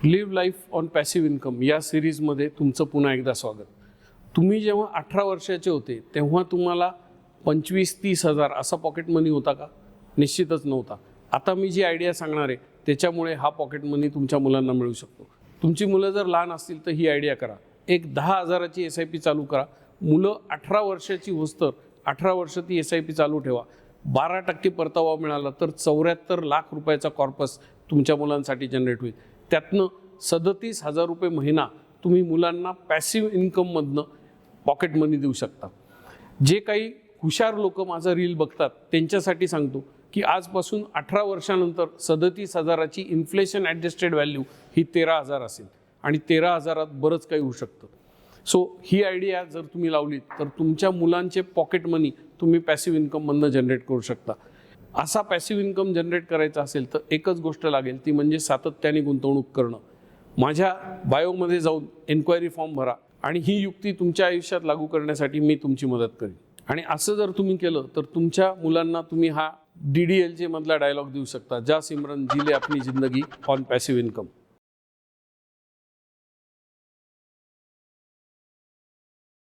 Leave life on passive income या सिरीजमध्ये तुमचं पुन्हा एकदा स्वागत. तुम्ही जेव्हा 18 वर्षाचे होते तेव्हा तुम्हाला 25-30 हजार असा पॉकेट मनी होता का? निश्चितच नव्हता. आता मी जी आयडिया सांगणार आहे त्याच्यामुळे हा पॉकेट मनी तुमच्या मुलांना मिळू शकतो. तुमची मुलं जर लहान असतील तर ही आयडिया करा. एक 10 हजाराची SIP चालू करा. मुलं 18 वर्षाची होस्तर 18 वर्ष ती SIP चालू ठेवा. 12% परतावा मिळाला तर 74 लाख रुपयाचा कॉर्पस तुमच्या मुलांसाठी जनरेट होईल. त्यातनं 37,000 रुपये महिना तुम्ही मुलांना पॅसिव्ह इन्कममधनं पॉकेट मनी देऊ शकता. जे काही हुशार लोक माझं रील बघतात त्यांच्यासाठी सांगतो की आजपासून 18 वर्षानंतर 37,000ची इन्फ्लेशन ॲडजस्टेड व्हॅल्यू ही 13,000 असेल आणि 13,000त बरंच काही होऊ शकतं. सो ही आयडिया जर तुम्ही लावलीत तर तुमच्या मुलांचे पॉकेट मनी तुम्ही पॅसिव्ह इन्कममधनं जनरेट करू शकता. असा पॅसिव्ह इन्कम जनरेट करायचा असेल तर एकच गोष्ट लागेल, ती म्हणजे सातत्याने गुंतवणूक करणं. माझ्या बायोमध्ये जाऊन एन्क्वायरी फॉर्म भरा आणि ही युक्ती तुमच्या आयुष्यात लागू करण्यासाठी मी तुमची मदत करेन. आणि असं जर तुम्ही केलं तर तुमच्या मुलांना तुम्ही हा DDLJ मधला डायलॉग देऊ शकता, जा सिमरन जी ले अपनी जिंदगी ऑन पॅसिव्ह इन्कम.